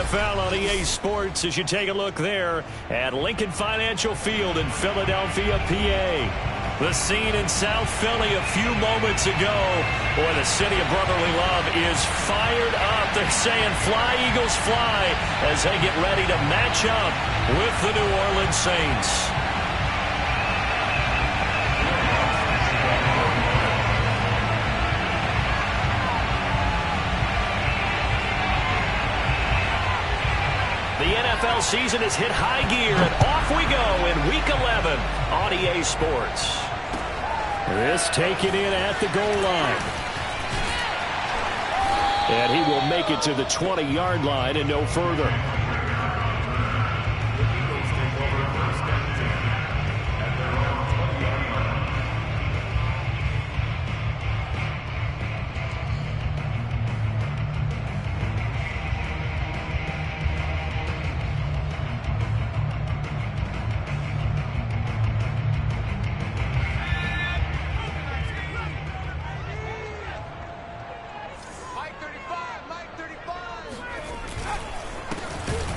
NFL on EA Sports as you take a look there at Lincoln Financial Field in Philadelphia, PA. The scene in South Philly a few moments ago. Boy, the city of brotherly love is fired up. They're saying fly, Eagles, fly as they get ready to match up with the New Orleans Saints. The NFL season has hit high gear, and off we go in Week 11 on EA Sports. This taken in at the goal line. And he will make it to the 20-yard line and no further.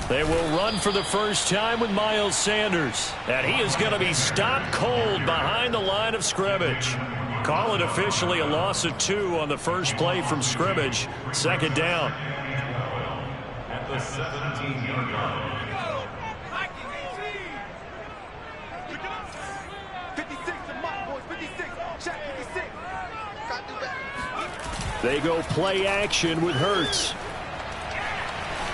They will run for the first time with Miles Sanders. And he is going to be stopped cold behind the line of scrimmage. Call it officially a loss of 2 on the first play from scrimmage. Second down. At the 17-yard line. 56, the mock boys, 56. Check 56. Got to do better. They go play action with Hurts.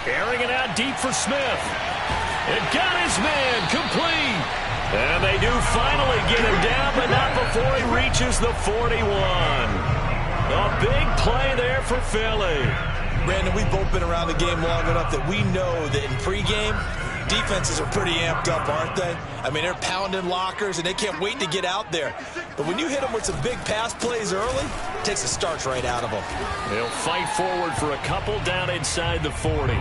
Airing it out deep for Smith. It got his man complete. And they do finally get him down, but not before he reaches the 41. A big play there for Philly. Brandon, we've both been around the game long enough that we know that in pregame, defenses are pretty amped up, aren't they? I mean, they're pounding lockers, and they can't wait to get out there. But when you hit them with some big pass plays early, it takes the starch right out of them. They'll fight forward for a couple down inside the 40.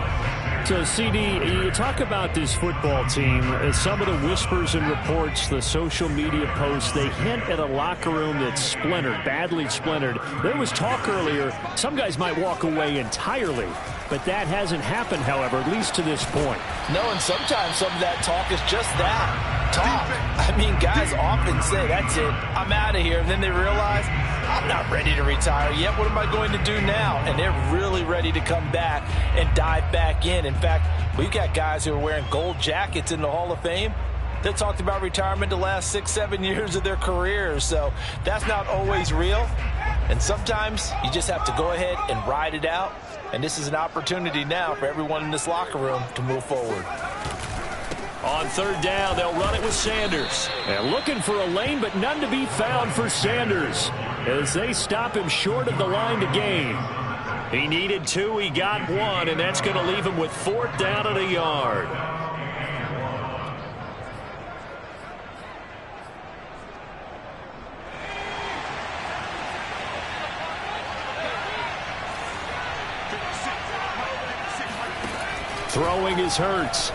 So, CD, you talk about this football team. Some of the whispers and reports, the social media posts, they hint at a locker room that's splintered, badly splintered. There was talk earlier, some guys might walk away entirely. But that hasn't happened, however, at least to this point. No, and sometimes some of that talk is just that, talk. I mean, guys often say, that's it, I'm out of here. And then they realize, I'm not ready to retire yet. What am I going to do now? And they're really ready to come back and dive back in. In fact, we've got guys who are wearing gold jackets in the Hall of Fame that talked about retirement the last 6-7 years of their careers. So that's not always real. And sometimes you just have to go ahead and ride it out. And this is an opportunity now for everyone in this locker room to move forward. On third down, they'll run it with Sanders. And looking for a lane, but none to be found for Sanders as they stop him short of the line to gain. He needed 2, he got 1, and that's going to leave him with 4th down and a yard. Throwing is Hurts.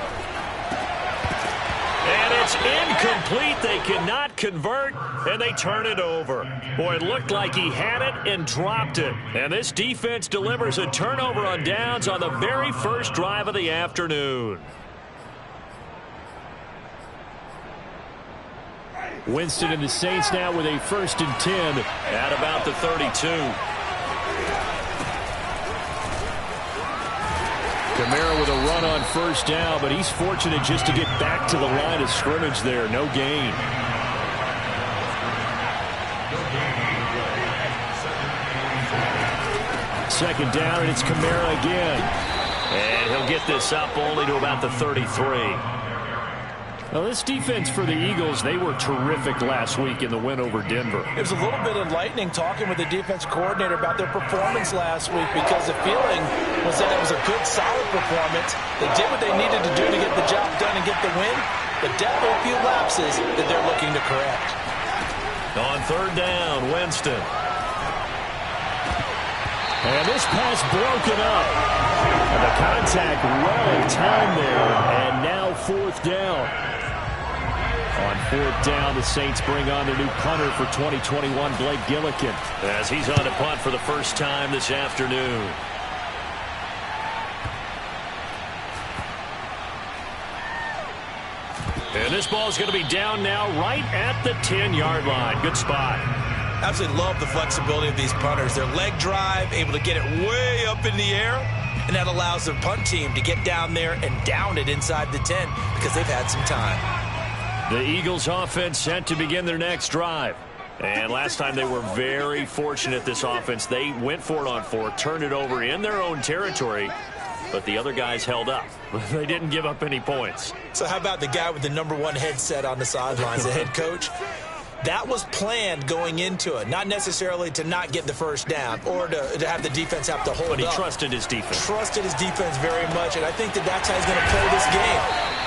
And it's incomplete. They cannot convert, and they turn it over. Boy, it looked like he had it and dropped it. And this defense delivers a turnover on downs on the very first drive of the afternoon. Winston and the Saints now with a 1st and 10 at about the 32. Kamara with a run on 1st down, but he's fortunate just to get back to the line of scrimmage there. No gain. Second down, and it's Kamara again. And he'll get this up only to about the 33. Well, this defense for the Eagles, they were terrific last week in the win over Denver. It was a little bit enlightening talking with the defense coordinator about their performance last week because the feeling was that it was a good, solid performance. They did what they needed to do to get the job done and get the win, but definitely a few lapses that they're looking to correct. On third down, Winston. And this pass broken up. And the contact well timed there, and now 4th down. On 4th down, the Saints bring on their new punter for 2021, Blake Gillikin. As he's on to punt for the first time this afternoon. And this ball is going to be down now right at the 10-yard line. Good spot. Absolutely love the flexibility of these punters. Their leg drive, able to get it way up in the air, and that allows the punt team to get down there and down it inside the 10 because they've had some time. The Eagles offense set to begin their next drive. And last time they were very fortunate, this offense. They went for it on 4, turned it over in their own territory, but the other guys held up. They didn't give up any points. So how about the guy with the #1 headset on the sidelines, the head coach? That was planned going into it, not necessarily to not get the first down or to have the defense have to hold up. But he trusted his defense. Trusted his defense very much, and I think that's how he's going to play this game.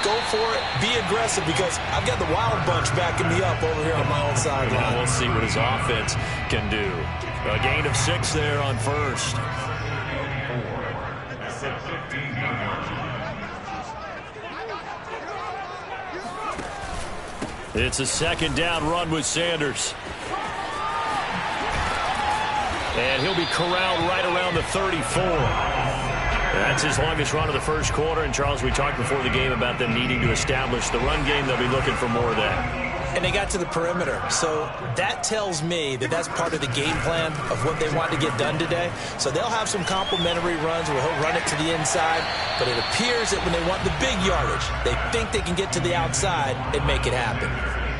Go for it, be aggressive, because I've got the Wild Bunch backing me up over here on my own sideline. We'll see what his offense can do. A gain of 6 there on first. It's a second down run with Sanders. And he'll be corralled right around the 34. That's his longest run of the first quarter. And, Charles, we talked before the game about them needing to establish the run game. They'll be looking for more of that. And they got to the perimeter. So that tells me that that's part of the game plan of what they want to get done today. So they'll have some complementary runs where he'll run it to the inside. But it appears that when they want the big yardage, they think they can get to the outside and make it happen.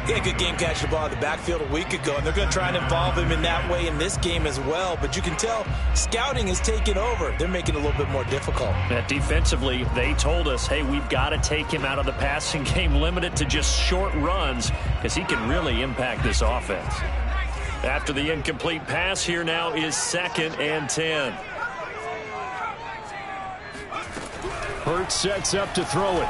He had a good game catching the ball in the backfield a week ago, and they're going to try and involve him in that way in this game as well. But you can tell scouting is taking over. They're making it a little bit more difficult. Defensively, they told us, hey, we've got to take him out of the passing game, limit it to just short runs, because he can really impact this offense. After the incomplete pass, here now is 2nd and 10. Hurts sets up to throw it.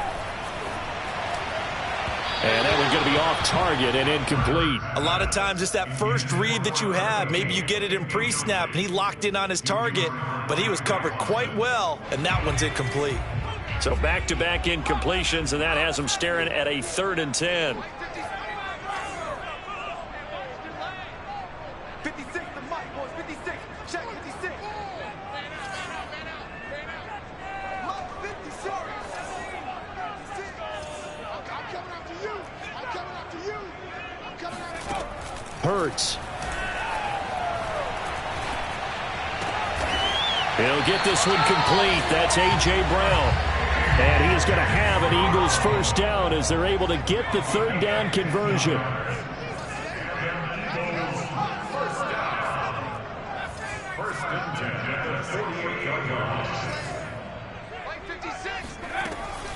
And that one's going to be off target and incomplete. A lot of times it's that first read that you have. Maybe you get it in pre-snap, and he locked in on his target, but he was covered quite well, and that one's incomplete. So back-to-back incompletions, and that has him staring at a 3rd and 10. 56, the mic, boys. 56. Check 56. Mike 56. I'm coming after you. I'm coming after you. I'm coming after you. Hurts. He'll get this one complete. That's A.J. Brown. And he is going to have an Eagles first down as they're able to get the 3rd down conversion. First and 10 at the 48-yard line. Mike 56.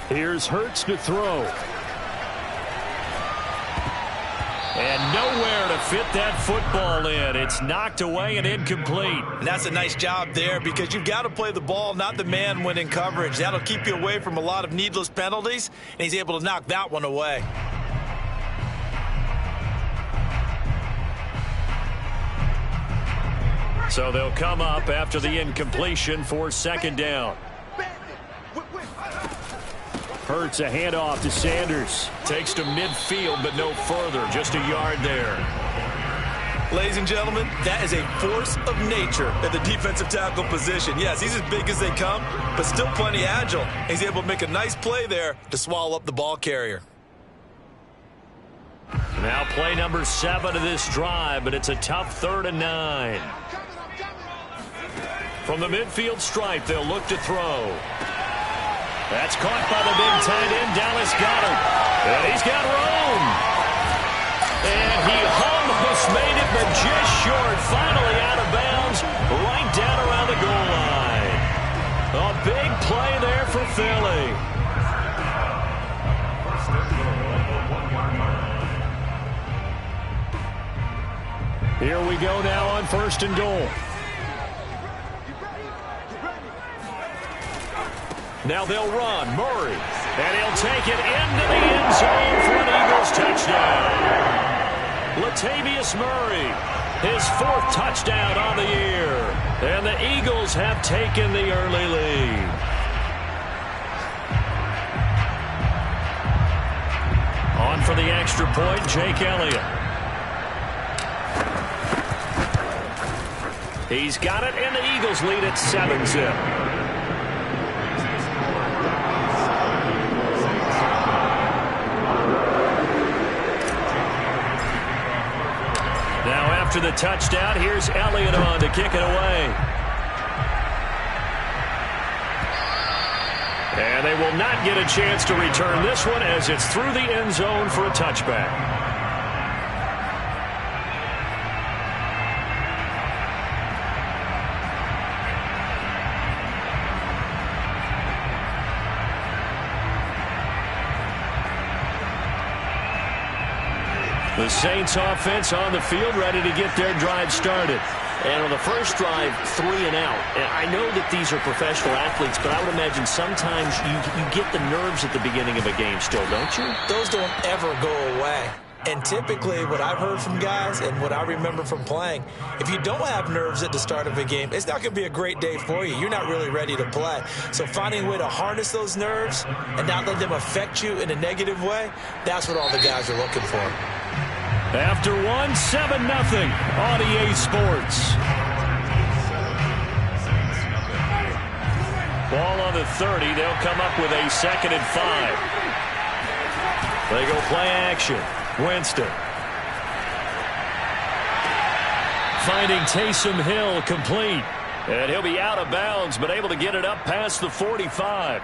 Here's Hurts to throw. And nowhere to fit that football in. It's knocked away and incomplete. And that's a nice job there, because you've got to play the ball, not the man when in coverage. That'll keep you away from a lot of needless penalties, and he's able to knock that one away. So they'll come up after the incompletion for 2nd down. Hurts a handoff to Sanders. Takes to midfield, but no further. Just a yard there. Ladies and gentlemen, that is a force of nature at the defensive tackle position. Yes, he's as big as they come, but still plenty agile. He's able to make a nice play there to swallow up the ball carrier. Now play number 7 of this drive, but it's a tough 3rd and 9. From the midfield stripe, they'll look to throw. That's caught by the big tight end, Dallas Goedert. And he's got room. And he almost made it, but just short. Finally out of bounds, right down around the goal line. A big play there for Philly. Here we go now on 1st and goal. Now they'll run. Murray. And he'll take it into the end zone for an Eagles touchdown. Latavius Murray, his 4th touchdown on the year. And the Eagles have taken the early lead. On for the extra point, Jake Elliott. He's got it, and the Eagles lead at 7-zip. After the touchdown, here's Elliott on to kick it away. And they will not get a chance to return this one as it's through the end zone for a touchback. The Saints offense on the field ready to get their drive started. And on the first drive, 3 and out. And I know that these are professional athletes, but I would imagine sometimes you get the nerves at the beginning of a game still, don't you? Those don't ever go away. And typically what I've heard from guys and what I remember from playing, if you don't have nerves at the start of a game, it's not going to be a great day for you. You're not really ready to play. So finding a way to harness those nerves and not let them affect you in a negative way, that's what all the guys are looking for. After 1, 7-0 on EA Sports. Ball on the 30. They'll come up with a 2nd and 5. They go play action. Winston. Finding Taysom Hill complete. And he'll be out of bounds, but able to get it up past the 45.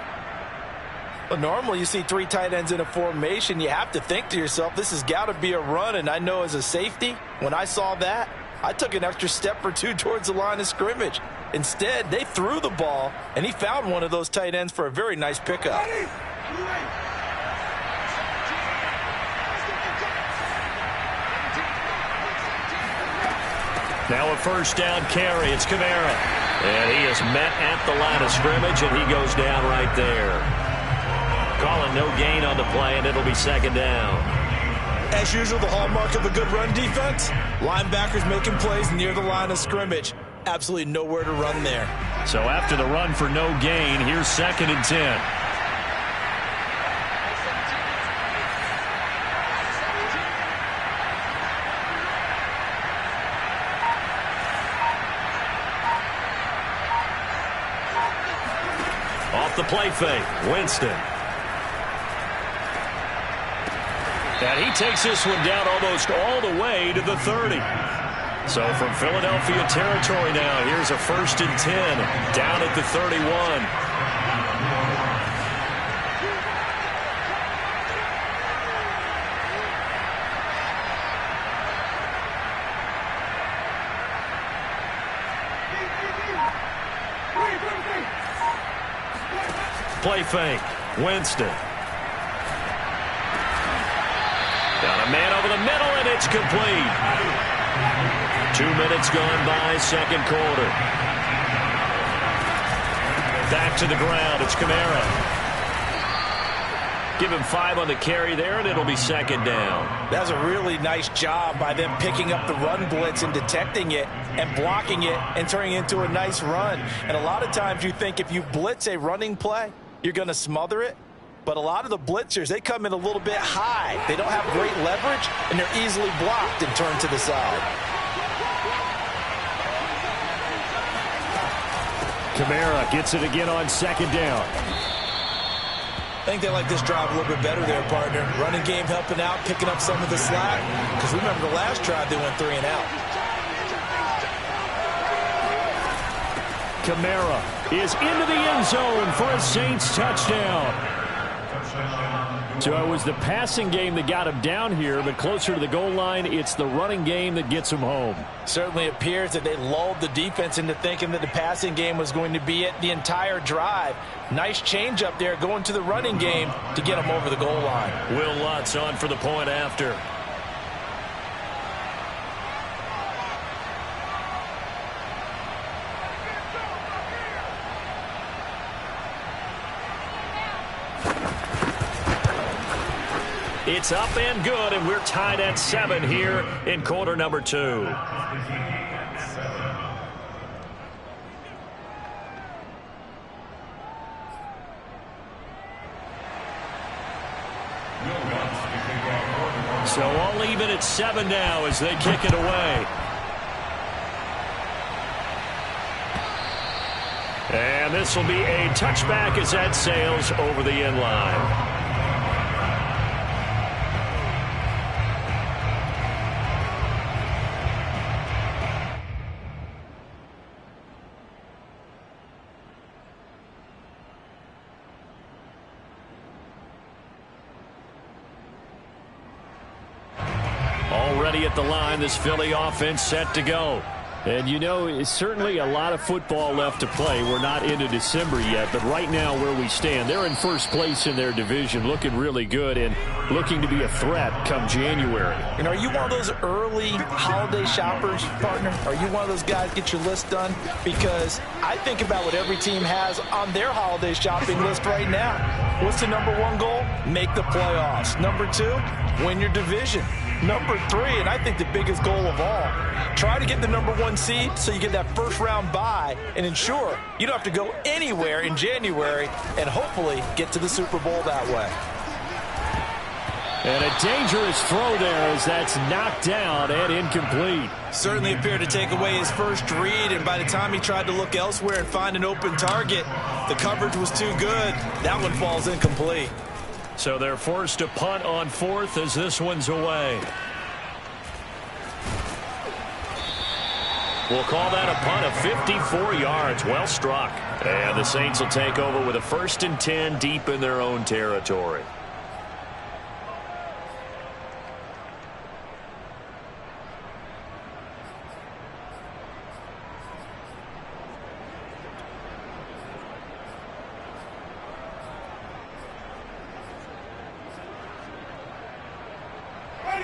But normally you see 3 tight ends in a formation. You have to think to yourself, this has got to be a run. And I know as a safety, when I saw that, I took an extra step or 2 towards the line of scrimmage. Instead, they threw the ball, and he found one of those tight ends for a very nice pickup. Now a first down carry. It's Kamara. And he is met at the line of scrimmage, and he goes down right there. Calling no gain on the play, and it'll be 2nd down. As usual, the hallmark of a good run defense, linebackers making plays near the line of scrimmage. Absolutely nowhere to run there. So after the run for no gain, here's 2nd and 10. Off the play fake, Winston. And he takes this one down almost all the way to the 30. So from Philadelphia territory now, here's a 1st and 10 down at the 31. Play fake, Winston. Got a man over the middle, and it's complete. 2 minutes gone by, 2nd quarter. Back to the ground. It's Kamara. Give him 5 on the carry there, and it'll be 2nd down. That's a really nice job by them picking up the run blitz and detecting it and blocking it and turning it into a nice run. And a lot of times you think if you blitz a running play, you're going to smother it. But a lot of the blitzers, they come in a little bit high. They don't have great leverage, and they're easily blocked and turned to the side. Kamara gets it again on 2nd down. I think they like this drive a little bit better there, partner. Running game helping out, picking up some of the slack. Because remember the last drive, they went 3 and out. Kamara is into the end zone for a Saints touchdown. So it was the passing game that got him down here, but closer to the goal line, it's the running game that gets him home. Certainly appears that they lulled the defense into thinking that the passing game was going to be it the entire drive. Nice change up there going to the running game to get him over the goal line. Will Lutz on for the point after. It's up and good, and we're tied at 7 here in quarter number 2. So all even at 7 now as they kick it away. And this will be a touchback as that sails over the end line. ready at the line. This Philly offense set to go. And, you know, it's certainly a lot of football left to play. We're not into December yet, but right now where we stand, they're in first place in their division, looking really good and looking to be a threat come January. And are you one of those early holiday shoppers, partner? Are you one of those guys get your list done? Because I think about what every team has on their holiday shopping list right now. What's the number one goal? Make the playoffs. Number two, win your division. Number three, and I think the biggest goal of all, try to get the number one seed so you get that first round bye and ensure you don't have to go anywhere in January and hopefully get to the Super Bowl that way. And a dangerous throw there as that's knocked down and incomplete. Certainly appeared to take away his first read, and by the time he tried to look elsewhere and find an open target, the coverage was too good. That one falls incomplete. So they're forced to punt on fourth as this one's away. We'll call that a punt of 54 yards. Well struck. And the Saints will take over with a 1st and 10 deep in their own territory.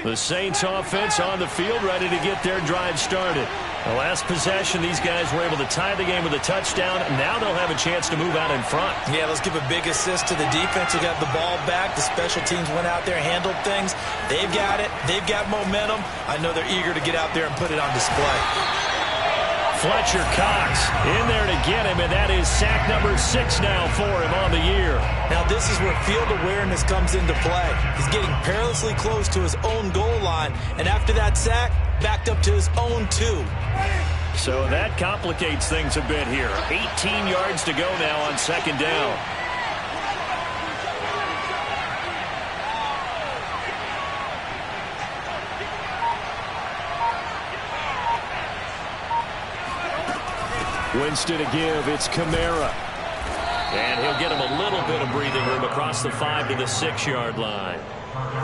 The Saints offense on the field, ready to get their drive started. The last possession, these guys were able to tie the game with a touchdown. Now they'll have a chance to move out in front. Yeah, let's give a big assist to the defense who got the ball back. The special teams went out there, handled things. They've got it. They've got momentum. I know they're eager to get out there and put it on display. Fletcher Cox in there to get him, and that is sack number 6 now for him on the year. Now this is where field awareness comes into play. He's getting perilously close to his own goal line, and after that sack, backed up to his own 2. So that complicates things a bit here. 18 yards to go now on 2nd down. Winston to give. It's Kamara. And he'll get him a little bit of breathing room across the 5 to the 6-yard line.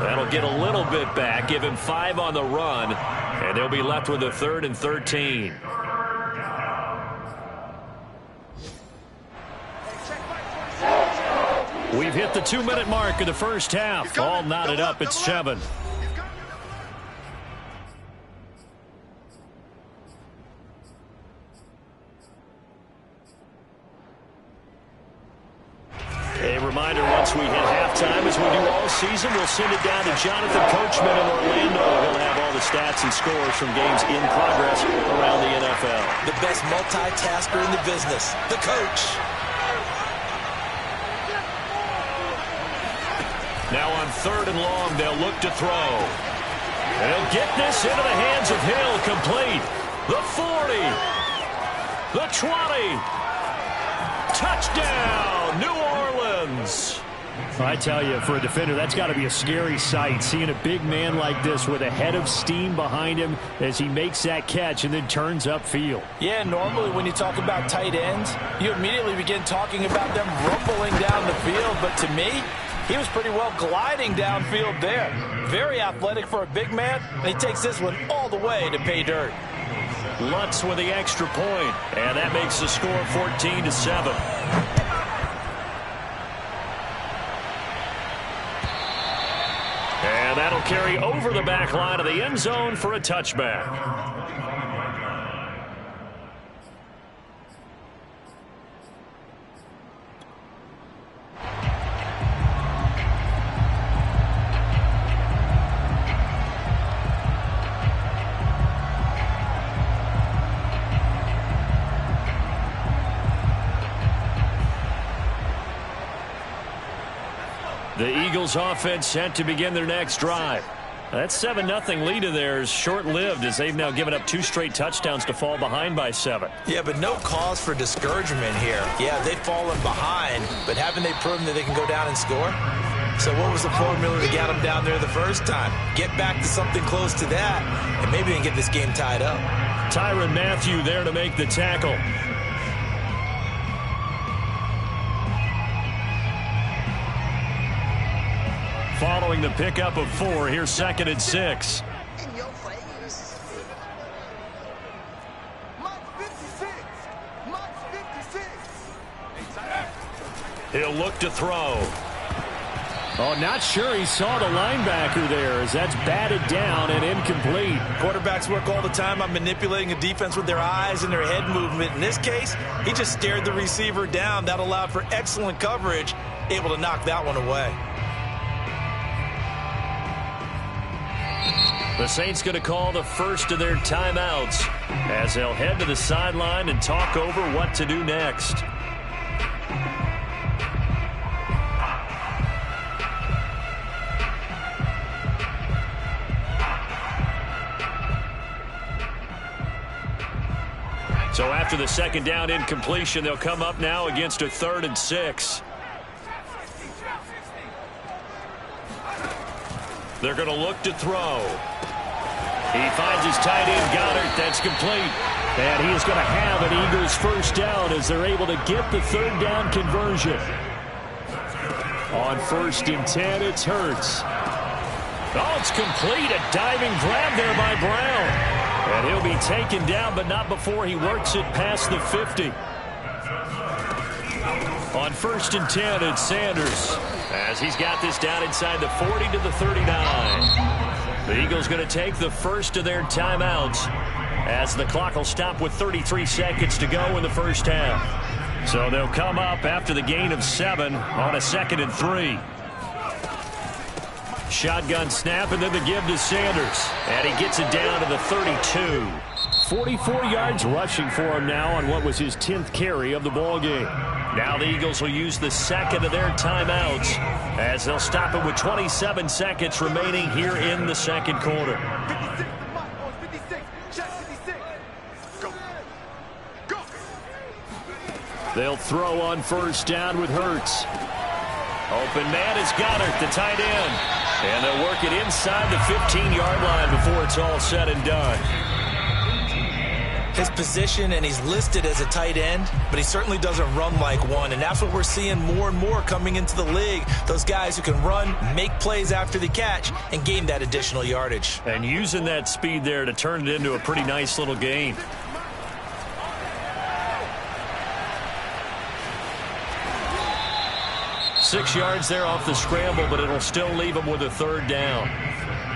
That'll get a little bit back, give him 5 on the run, and they'll be left with a 3rd and 13. We've hit the 2-minute mark of the first half. All knotted up at 7. A reminder, once we hit halftime, as we do all season, we'll send it down to Jonathan Coachman in Orlando. He'll have all the stats and scores from games in progress around the NFL. The best multitasker in the business, the coach. Now on 3rd and long, they'll look to throw. And he'll get this into the hands of Hill, complete. The 40. The 20. Touchdown, New Orleans. I tell you, for a defender, that's got to be a scary sight, seeing a big man like this with a head of steam behind him as he makes that catch and then turns upfield. Yeah, normally when you talk about tight ends, you immediately begin talking about them rumbling down the field. But to me, he was pretty well gliding downfield there. Very athletic for a big man, and he takes this one all the way to pay dirt. Lutz with the extra point, and that makes the score 14-7. And that'll carry over the back line of the end zone for a touchback. The Eagles offense set to begin their next drive. That 7-0 lead of theirs short-lived as they've now given up 2 straight touchdowns to fall behind by 7. Yeah, but no cause for discouragement here. Yeah, they've fallen behind, but haven't they proven that they can go down and score? So what was the formula to get them down there the first time? Get back to something close to that, and maybe they can get this game tied up. Tyrann Mathieu there to make the tackle. Following the pickup of 4, here's 2nd and 6. In your face. He'll look to throw. Oh, not sure he saw the linebacker there as that's batted down and incomplete. Quarterbacks work all the time on manipulating a defense with their eyes and their head movement. In this case, he just stared the receiver down. That allowed for excellent coverage, able to knock that one away. The Saints going to call the first of their timeouts as they'll head to the sideline and talk over what to do next. So after the second down incompletion, they'll come up now against a 3rd and 6. They're going to look to throw. He finds his tight end, Goddard. That's complete. And he is going to have an Eagles first down as they're able to get the 3rd down conversion. On 1st and 10, it's Hurts. Oh, it's complete. A diving grab there by Brown. And he'll be taken down, but not before he works it past the 50. On 1st and 10, it's Sanders as he's got this down inside the 40 to the 39. The Eagles going to take the first of their timeouts as the clock will stop with 33 seconds to go in the first half. So they'll come up after the gain of 7 on a 2nd and 3. Shotgun snap, and then the give to Sanders. And he gets it down to the 32. 44 yards rushing for him now on what was his 10th carry of the ball game. Now the Eagles will use the second of their timeouts as they'll stop it with 27 seconds remaining here in the second quarter. 56 to Mike, boys. 56. Shaq 56. Go. Go. They'll throw on 1st down with Hurts. Open man is Goddard, the tight end. And they'll work it inside the 15-yard line before it's all said and done. His position, and he's listed as a tight end, but he certainly doesn't run like one. And that's what we're seeing more and more coming into the league. Those guys who can run, make plays after the catch, and gain that additional yardage. And using that speed there to turn it into a pretty nice little gain. Six yards there off the scramble, but it'll still leave them with a 3rd down.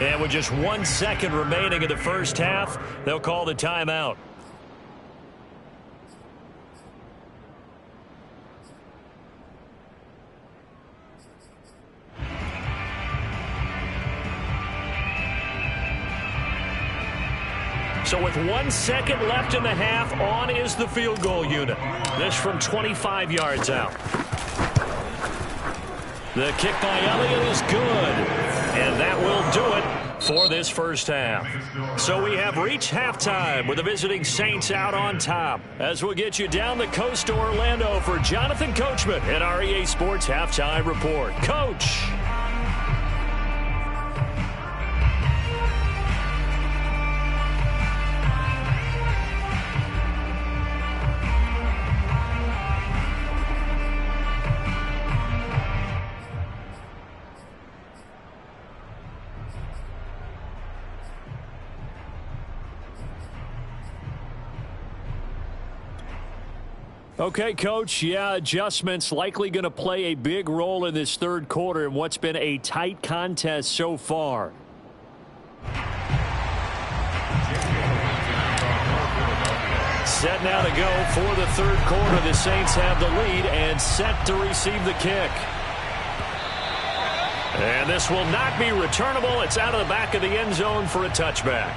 And with just 1 second remaining in the first half, they'll call the timeout. So with 1 second left in the half, on is the field goal unit. This from 25 yards out. The kick by Elliott is good, and that will do it for this first half. So we have reached halftime with the visiting Saints out on top. As we'll get you down the coast to Orlando for Jonathan Coachman at our EA Sports Halftime Report. Coach. Okay, Coach, yeah, adjustments likely going to play a big role in this 3rd quarter in what's been a tight contest so far. Set now to go for the 3rd quarter. The Saints have the lead and set to receive the kick. And this will not be returnable. It's out of the back of the end zone for a touchback.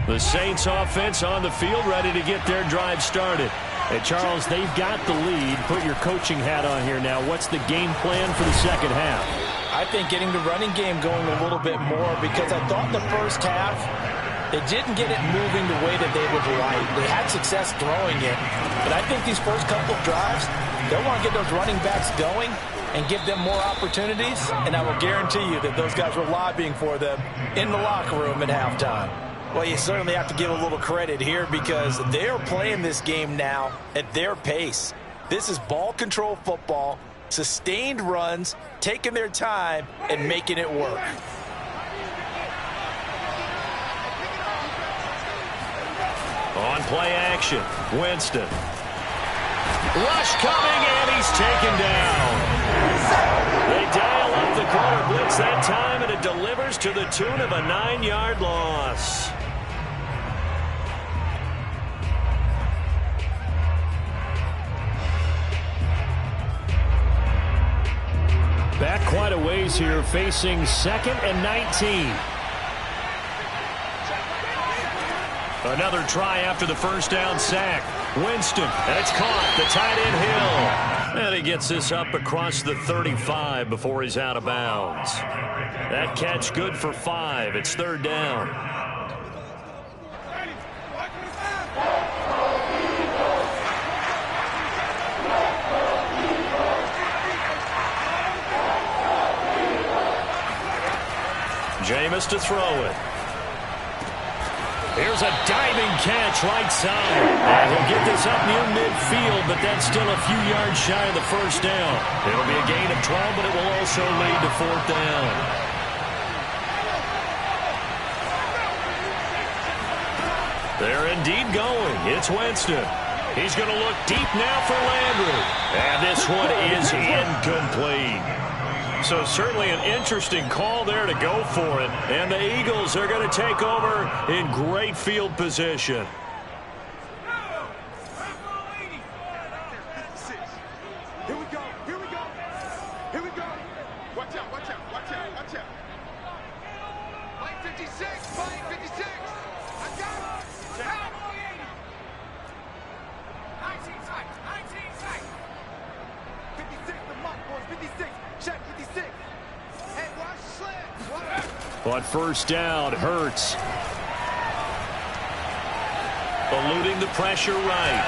The Saints offense on the field, ready to get their drive started. Hey, Charles, they've got the lead. Put your coaching hat on here now. What's the game plan for the second half? I think getting the running game going a little bit more, because I thought in the first half they didn't get it moving the way that they would like. They had success throwing it, but I think these first couple of drives, they'll want to get those running backs going and give them more opportunities, and I will guarantee you that those guys were lobbying for them in the locker room at halftime. Well, you certainly have to give a little credit here because they're playing this game now at their pace. This is ball control football, sustained runs, taking their time, and making it work. play action. Winston. Rush coming, and he's taken down. They dial up the corner blitz that time, and it delivers to the tune of a 9-yard loss. Back quite a ways here, facing 2nd and 19. Another try after the first down sack. Winston, and it's caught. The tight end Hill. And he gets this up across the 35 before he's out of bounds. That catch good for 5. It's 3rd down. Jameis to throw it. Here's a diving catch right side. And he'll get this up near midfield, but that's still a few yards shy of the first down. It'll be a gain of 12, but it will also lead to 4th down. They're indeed going. It's Winston. He's going to look deep now for Landry. And this one is incomplete. So certainly an interesting call there to go for it. And the Eagles are going to take over in great field position. Here we go. Here we go. Here we go. Watch out. Watch out. Watch out. Watch out. Play 56. Play 56. I got it. 19 tight. 19 tight. 56 the mark, boys. 56. Check 56. Hey, watch the sled. But first down, Hurts. Eluding the pressure right.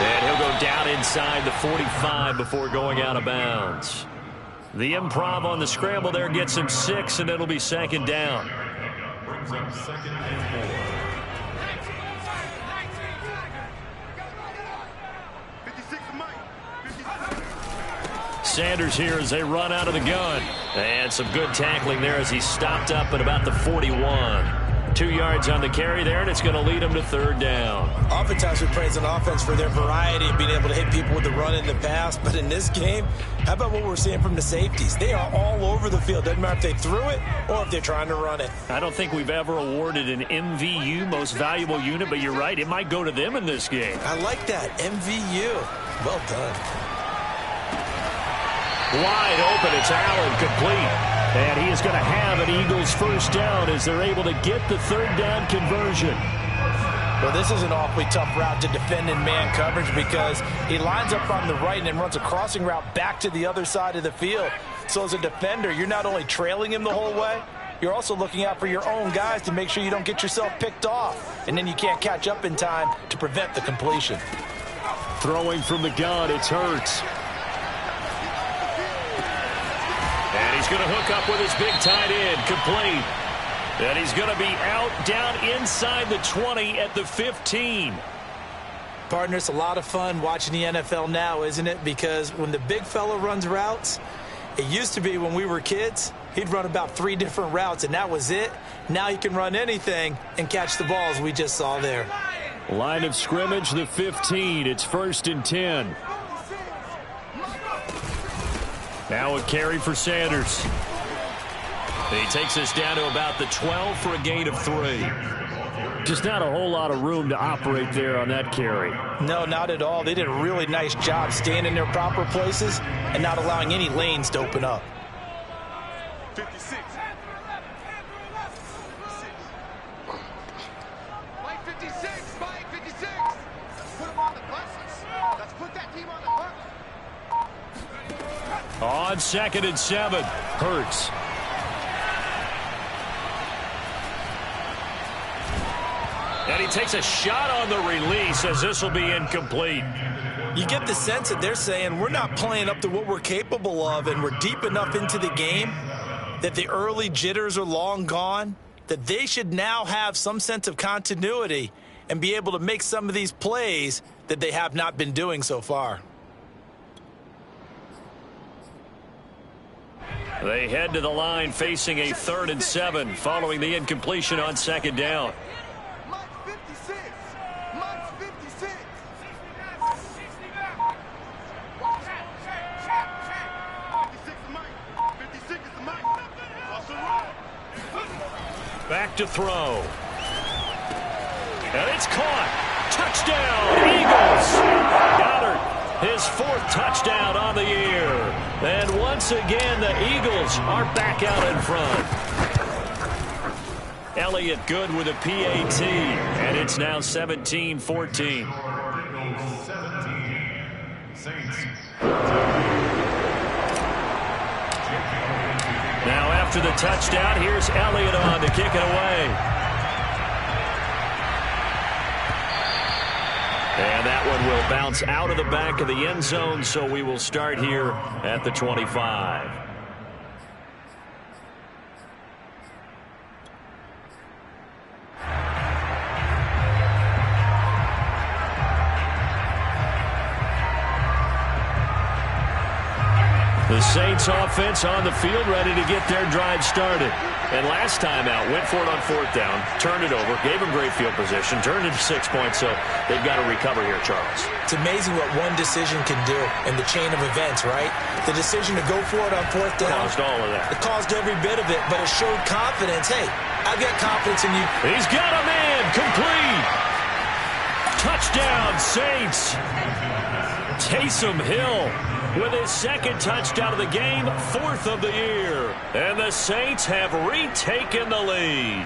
And he'll go down inside the 45 before going out of bounds. The improv on the scramble there gets him 6, and it'll be 2nd down. Brings up 2nd and 4. 56 Mike. 56. Sanders here as they run out of the gun. And some good tackling there as he stopped up at about the 41. 2 yards on the carry there, and it's going to lead him to 3rd down. Oftentimes we praise an offense for their variety and being able to hit people with the run and the pass. But in this game, how about what we're seeing from the safeties? They are all over the field. Doesn't matter if they threw it or if they're trying to run it. I don't think we've ever awarded an MVU, most valuable unit, but you're right. It might go to them in this game. I like that. MVU. Well done. Wide open, it's Allen, complete. And he is going to have an Eagles first down as they're able to get the 3rd down conversion. Well, this is an awfully tough route to defend in man coverage because he lines up on the right and then runs a crossing route back to the other side of the field. So as a defender, you're not only trailing him the whole way, you're also looking out for your own guys to make sure you don't get yourself picked off. And then you can't catch up in time to prevent the completion. Throwing from the gun, it's Hurts. And he's going to hook up with his big tight end, complete. And he's going to be out down inside the 20 at the 15. Partner, it's a lot of fun watching the NFL now, isn't it? Because when the big fella runs routes, it used to be when we were kids, he'd run about 3 different routes, and that was it. Now he can run anything and catch the balls we just saw there. Line of scrimmage, the 15. It's 1st and 10. Now a carry for Sanders. He takes us down to about the 12 for a gain of 3. Just not a whole lot of room to operate there on that carry. No, not at all. They did a really nice job staying in their proper places and not allowing any lanes to open up. 56. Mike 56. Mike 56. Let's put him on the buses. Let's put that team on the bus. On 2nd and 7, Hurts. And he takes a shot on the release as this will be incomplete. You get the sense that they're saying we're not playing up to what we're capable of, and we're deep enough into the game that the early jitters are long gone, that they should now have some sense of continuity and be able to make some of these plays that they have not been doing so far. They head to the line facing a 3rd and 7 following the incompletion on 2nd down. Mike 56. Mike back to throw. And it's caught. Touchdown, Eagles. Goddard, his 4th touchdown on the year. And once again, the Eagles are back out in front. Elliott good with a PAT, and it's now 17-14. Now after the touchdown, here's Elliott on to kick it away. And that one will bounce out of the back of the end zone, so we will start here at the 25. The Saints offense on the field, ready to get their drive started. And last time out, went for it on 4th down, turned it over, gave them great field position, turned it to 6 points, so they've got to recover here, Charles. It's amazing what one decision can do in the chain of events, right? The decision to go for it on 4th down. Caused all of that. It caused every bit of it, but it showed confidence. Hey, I've got confidence in you. He's got a man, complete. Touchdown, Saints. Taysom Hill with his 2nd touchdown of the game, 4th of the year. And the Saints have retaken the lead.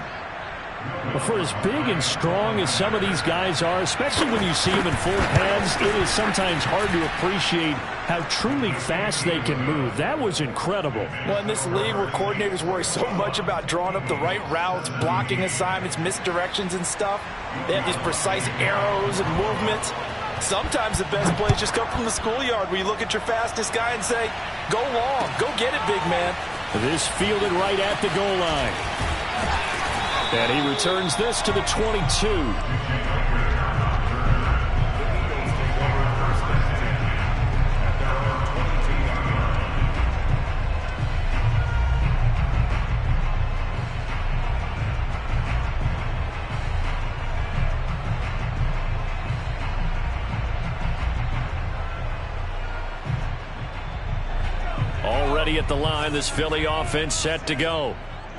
For as big and strong as some of these guys are, especially when you see them in full pads, it is sometimes hard to appreciate how truly fast they can move. That was incredible. Well, in this league where coordinators worry so much about drawing up the right routes, blocking assignments, misdirections and stuff, they have these precise arrows and movements. Sometimes the best plays just come from the schoolyard where you look at your fastest guy and say, go long, go get it, big man. This fielded right at the goal line. And he returns this to the 22. Already at the line, this Philly offense set to go.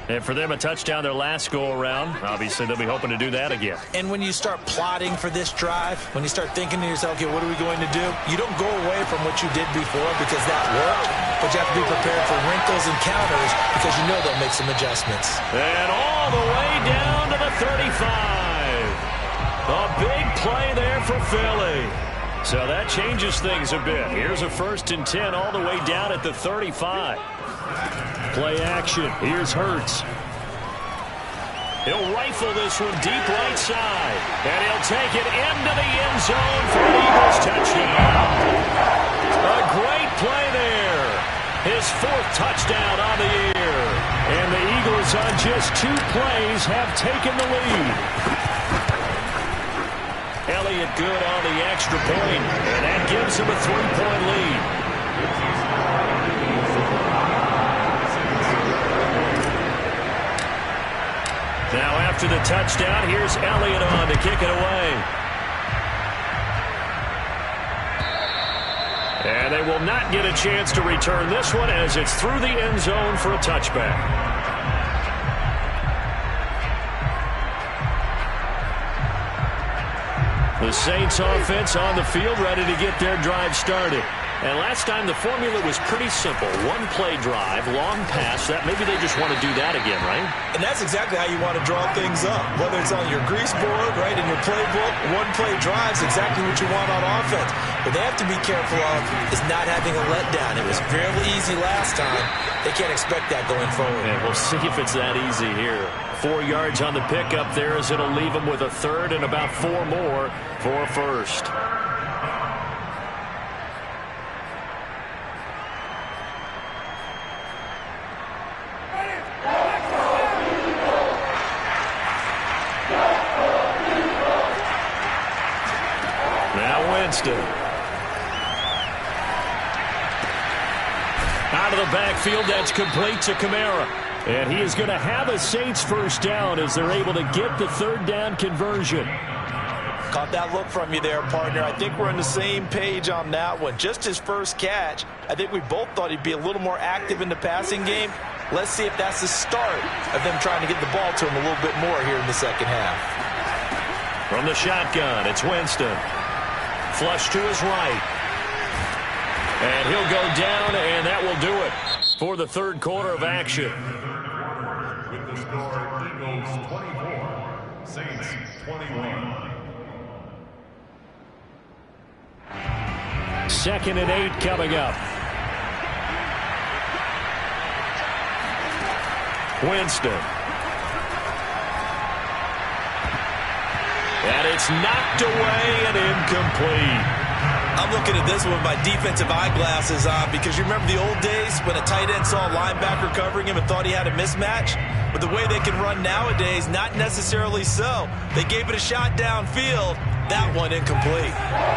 And for them, a touchdown their last go-around. Obviously, they'll be hoping to do that again. And when you start plotting for this drive, when you start thinking to yourself, okay, what are we going to do? You don't go away from what you did before because that worked, but you have to be prepared for wrinkles and counters because you know they'll make some adjustments. And all the way down to the 35. A big play there for Philly. So that changes things a bit. Here's a 1st and 10 all the way down at the 35. Play action. Here's Hurts. He'll rifle this one deep right side. And he'll take it into the end zone for an Eagles touchdown. A great play there. His 4th touchdown on the year. And the Eagles on just 2 plays have taken the lead. Elliott good on the extra point, and that gives him a 3-point lead. Now after the touchdown, here's Elliott on to kick it away. And they will not get a chance to return this one as it's through the end zone for a touchback. The Saints offense on the field, ready to get their drive started. And last time the formula was pretty simple. 1-play drive, long pass. That maybe they just want to do that again, right? And that's exactly how you want to draw things up. Whether it's on your grease board, right, in your playbook, 1-play drive's exactly what you want on offense. What they have to be careful of is not having a letdown. It was fairly easy last time. They can't expect that going forward. And we'll see if it's that easy here. 4 yards on the pickup there as it'll leave them with a 3rd and about 4 more for a 1st. Now Winston. Out of the backfield, that's complete to Kamara. And he is going to have a Saints 1st down as they're able to get the 3rd down conversion. Caught that look from you there, partner. I think we're on the same page on that one. Just his first catch. I think we both thought he'd be a little more active in the passing game. Let's see if that's the start of them trying to get the ball to him a little bit more here in the second half. From the shotgun, it's Winston. Flush to his right. And he'll go down, and that will do it for the third quarter of action. With the score, Eagles 24, Saints 21. 2nd and 8 coming up. Winston. And it's knocked away and incomplete. I'm looking at this one with my defensive eyeglasses on because you remember the old days when a tight end saw a linebacker covering him and thought he had a mismatch? But the way they can run nowadays, not necessarily so. They gave it a shot downfield. That one incomplete.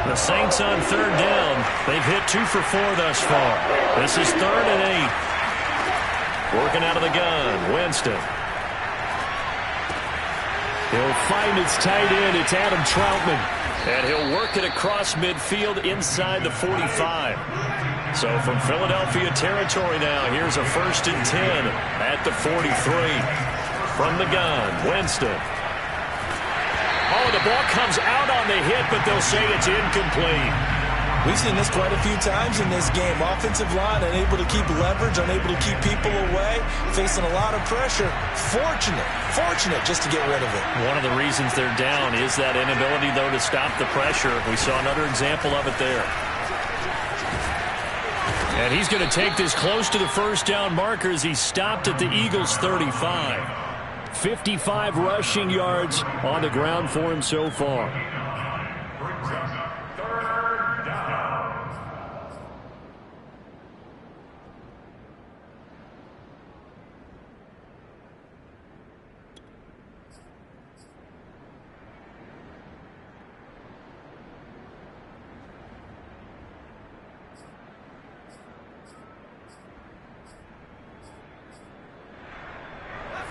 The Saints on 3rd down. They've hit 2 for 4 thus far. This is 3rd and 8. Working out of the gun, Winston. He'll find his tight end. It's Adam Troutman. And he'll work it across midfield inside the 45. So from Philadelphia territory now, here's a 1st and 10 at the 43. From the gun, Winston. Oh, the ball comes out on the hit, but they'll say it's incomplete. We've seen this quite a few times in this game. Offensive line unable to keep leverage, unable to keep people away, facing a lot of pressure. Fortunate just to get rid of it. One of the reasons they're down is that inability, though, to stop the pressure. We saw another example of it there. And he's going to take this close to the 1st down marker as he stopped at the Eagles' 35. 55 rushing yards on the ground for him so far. Brings up 3rd down.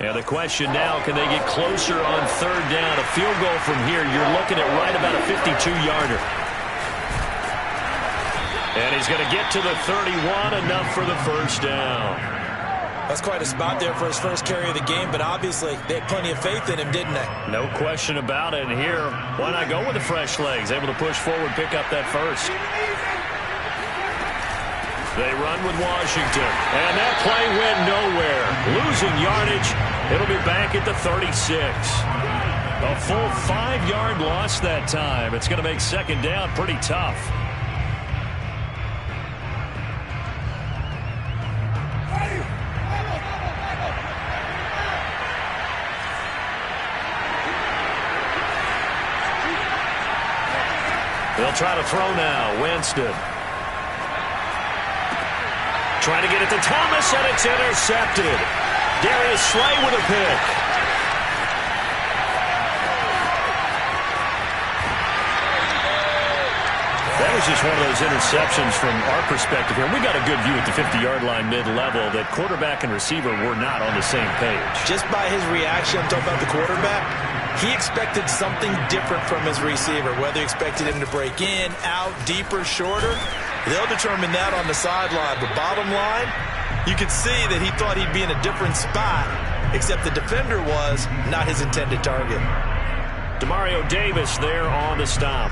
And the question now, can they get closer on 3rd down? A field goal from here, you're looking at right about a 52-yarder. And he's going to get to the 31, enough for the 1st down. That's quite a spot there for his first carry of the game, but obviously they had plenty of faith in him, didn't they? No question about it. And here, why not go with the fresh legs? Able to push forward, pick up that 1st. They run with Washington. And that play went nowhere. Losing yardage. It'll be back at the 36. A full 5-yard loss that time. It's going to make 2nd down pretty tough. They'll try to throw now. Winston. Trying to get it to Thomas, and it's intercepted. Darius Slay with a pick. That was just one of those interceptions from our perspective here. We got a good view at the 50-yard line mid-level that quarterback and receiver were not on the same page. Just by his reaction, I'm talking about the quarterback, he expected something different from his receiver, whether he expected him to break in, out, deeper, shorter. They'll determine that on the sideline. But bottom line, you could see that he thought he'd be in a different spot, except the defender was not his intended target. Demario Davis there on the stop.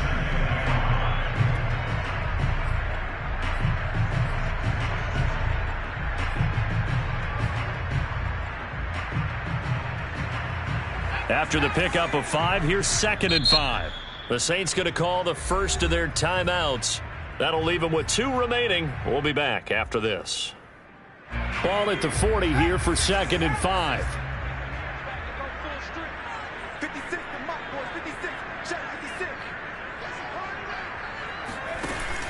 After the pickup of 5, here's 2nd and 5. The Saints going to call the first of their timeouts. That'll leave them with 2 remaining. We'll be back after this. Ball at the 40 here for 2nd and 5. 56, the Mike boys, 56, shot 56.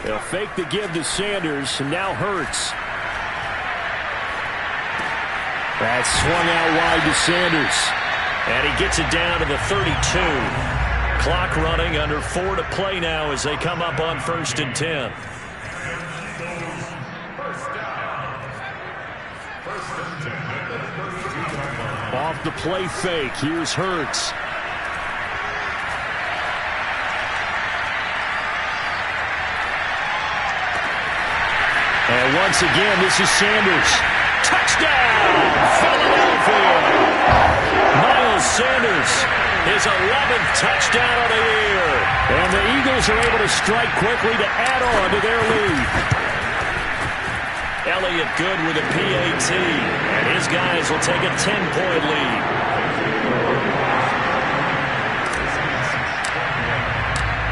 They'll fake the give to Sanders, and now Hurts. That's swung out wide to Sanders. And he gets it down to the 32. Clock running, under 4 to play now as they come up on 1st and 10. Off the play fake, here's Hurts. And once again, this is Sanders. Touchdown, Philadelphia. Miles Sanders, his 11th touchdown of the year. And the Eagles are able to strike quickly to add on to their lead. Elliott good with a PAT, and his guys will take a 10-point lead.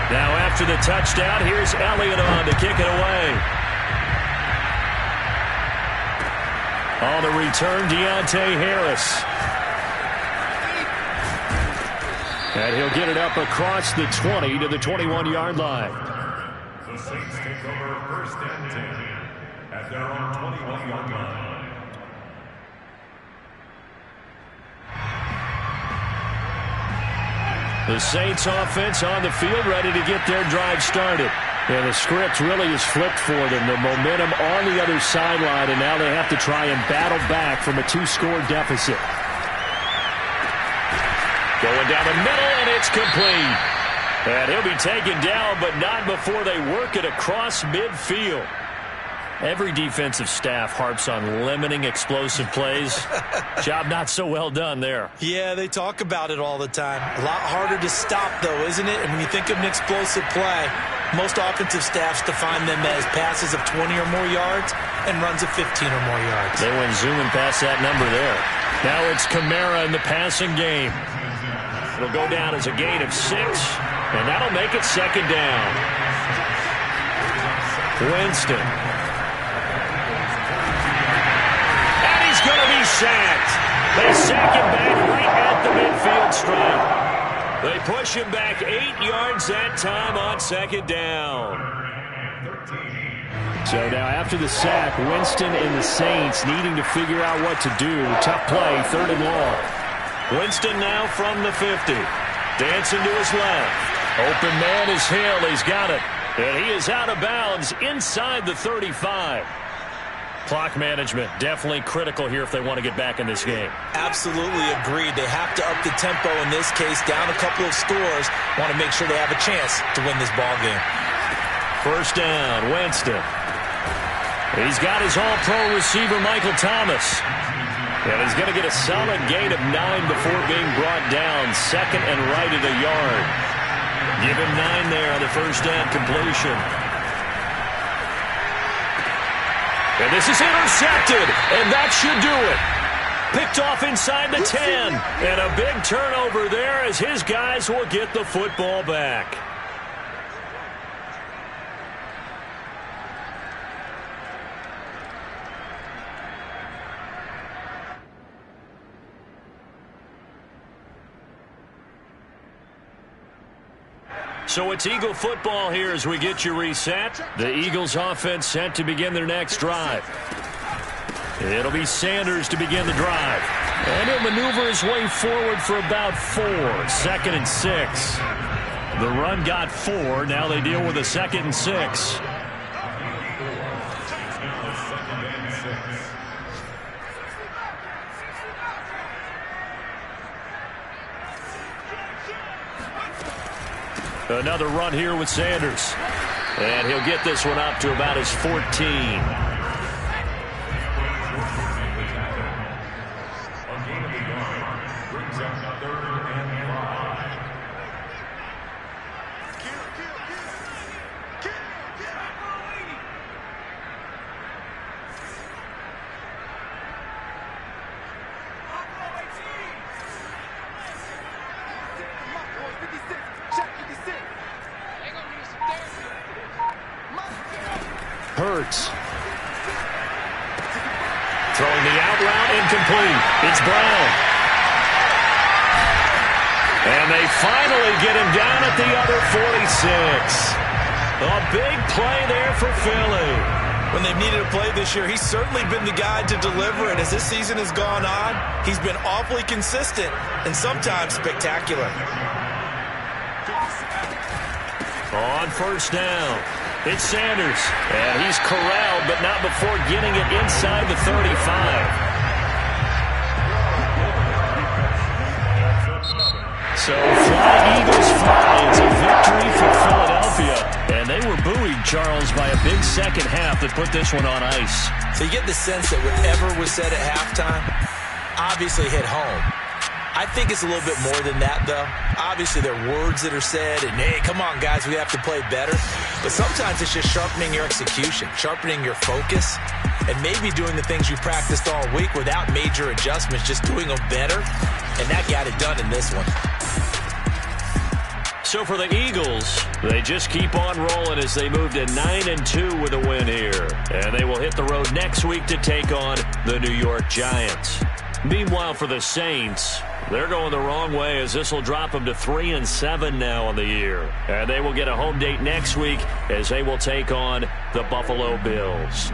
Now after the touchdown, here's Elliott on to kick it away. On the return, Deontay Harris. And he'll get it up across the 20 to the 21-yard line. The Saints take over 1st and 10 at their own 21-yard line. The Saints offense on the field, ready to get their drive started. Yeah, the script really is flipped for them. The momentum on the other sideline, and now they have to try and battle back from a 2-score deficit. Going down the middle, and it's complete. And he'll be taken down, but not before they work it across midfield. Every defensive staff harps on limiting explosive plays. Job not so well done there. Yeah, they talk about it all the time. A lot harder to stop, though, isn't it? And when you think of an explosive play, most offensive staffs define them as passes of 20 or more yards and runs of 15 or more yards. They went zooming past that number there. Now it's Kamara in the passing game. It'll go down as a gain of 6, and that'll make it 2nd down. Winston. And he's going to be sacked. They sack him back right at the midfield stripe. They push him back 8 yards that time on 2nd down. So now after the sack, Winston and the Saints needing to figure out what to do. Tough play, 3rd and long. Winston now from the 50. Dancing to his left. Open man is Hill. He's got it. And he is out of bounds inside the 35. Clock management definitely critical here if they want to get back in this game. Absolutely agreed. They have to up the tempo in this case, down a couple of scores. Want to make sure they have a chance to win this ball game. 1st down, Winston. He's got his all-pro receiver, Michael Thomas. And he's going to get a solid gain of 9 before being brought down. 2nd and right at a yard. Give him 9 there on the 1st down completion. And this is intercepted, and that should do it. Picked off inside the 10, and a big turnover there as his guys will get the football back. So it's Eagle football here as we get you reset. The Eagles offense set to begin their next drive. It'll be Sanders to begin the drive. And he'll maneuver his way forward for about 4. 2nd and 6. The run got 4. Now they deal with a 2nd and 6. Another run here with Sanders. And he'll get this one up to about his 14. Hurts. Throwing the out route, incomplete. It's Brown. And they finally get him down at the other 46. A big play there for Philly. When they've needed a play this year, he's certainly been the guy to deliver. And as this season has gone on, he's been awfully consistent and sometimes spectacular. On 1st down. It's Sanders, and he's corralled, but not before getting it inside the 35. So fly, Eagles fly. It's a victory for Philadelphia. And they were buoyed, Charles, by a big second half that put this one on ice. So you get the sense that whatever was said at halftime obviously hit home. I think it's a little bit more than that, though. Obviously, there are words that are said, and, hey, come on, guys, we have to play better. But sometimes it's just sharpening your execution, sharpening your focus, and maybe doing the things you practiced all week without major adjustments, just doing them better. And that got it done in this one. So for the Eagles, they just keep on rolling as they move to 9-2 with a win here. And they will hit the road next week to take on the New York Giants. Meanwhile, for the Saints, they're going the wrong way as this will drop them to 3-7 now on the year. And they will get a home date next week as they will take on the Buffalo Bills.